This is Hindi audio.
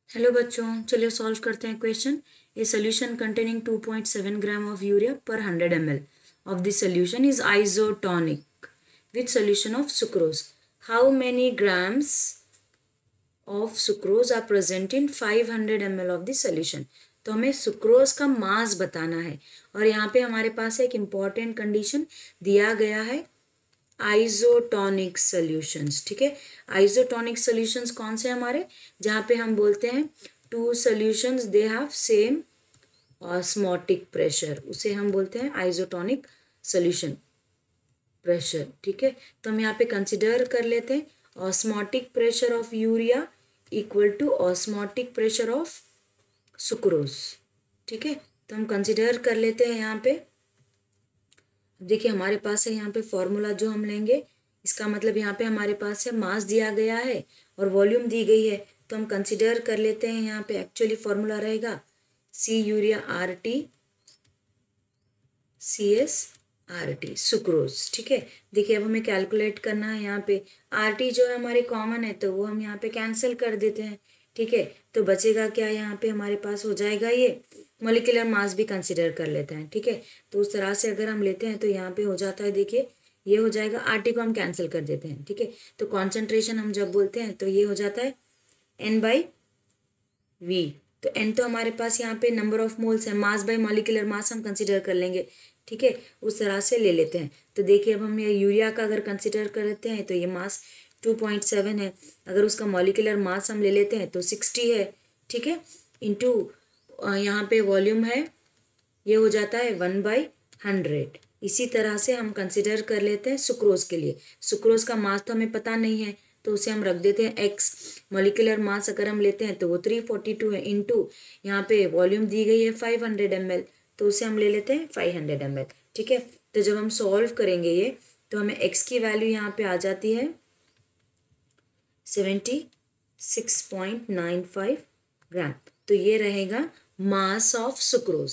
हेलो बच्चों, चलिए सॉल्व करते हैं question. A solution containing 2.7 gram of urea पर 100 ml of the solution is isotonic with solution of sucrose. How many grams of sucrose are present in 500 ml of the solution? तो हमें सुक्रोज का मास बताना है और यहाँ पे हमारे पास एक इम्पॉर्टेंट कंडीशन दिया गया है, आइसोटोनिक सॉल्यूशंस। ठीक है, आइसोटोनिक सॉल्यूशंस कौन से हमारे, जहाँ पे हम बोलते हैं two solutions they have same osmotic pressure, उसे हम बोलते हैं आइसोटोनिक सॉल्यूशन प्रेशर। ठीक है, तो हम यहाँ पे कंसिडर कर लेते हैं osmotic pressure of urea equal to osmotic pressure of sucrose. ठीक है, तो हम कंसिडर कर लेते हैं यहाँ पे। देखिए हमारे पास है यहाँ पे फॉर्मूला जो हम लेंगे, इसका मतलब यहाँ पे हमारे पास है मास दिया गया है और वॉल्यूम दी गई है, तो हम कंसिडर कर लेते हैं यहाँ पे एक्चुअली फॉर्मूला रहेगा C urea R T C S R T sucrose. ठीक है, देखिए अब हमें कैलकुलेट करना है, यहाँ पे आर टी जो है हमारे कॉमन है तो वो हम यहाँ पे कैंसिल कर देते हैं। ठीक है, तो बचेगा क्या, यहाँ पे हमारे पास हो जाएगा ये मॉलिक्यूलर मास भी कंसिडर कर लेते हैं। ठीक है, तो उस तरह से अगर हम लेते हैं तो यहाँ पे हो जाता है, देखिए ये हो जाएगा, आर टी को हम कैंसिल कर देते हैं। ठीक है, तो कॉन्सेंट्रेशन हम जब बोलते हैं तो ये हो जाता है एन बाई वी। तो एन तो हमारे पास यहाँ पे नंबर ऑफ मोल्स है, मास बाई मॉलिक्यूलर मास हम कंसिडर कर लेंगे। ठीक है, उस तरह से ले लेते हैं। तो देखिए अब हम ये यूरिया का अगर कंसिडर कर लेते हैं तो ये मास 2.7 है, अगर उसका मॉलिक्यूलर मास हम ले लेते हैं तो 60 है। ठीक है, इंटू यहाँ पे वॉल्यूम है, ये हो जाता है 1/100। इसी तरह से हम कंसिडर कर लेते हैं सुक्रोज के लिए। सुक्रोज का मास तो हमें पता नहीं है तो उसे हम रख देते हैं एक्स। मॉलिक्यूलर मास अगर हम लेते हैं तो वो 342 है, इंटू यहाँ पे वॉल्यूम दी गई है 500 ml, तो उसे हम ले लेते हैं 500 ml। ठीक है, तो जब हम सॉल्व करेंगे ये तो हमें एक्स की वैल्यू यहाँ पे आ जाती है 76.95 ग्राम। तो ये रहेगा मास ऑफ सुक्रोज।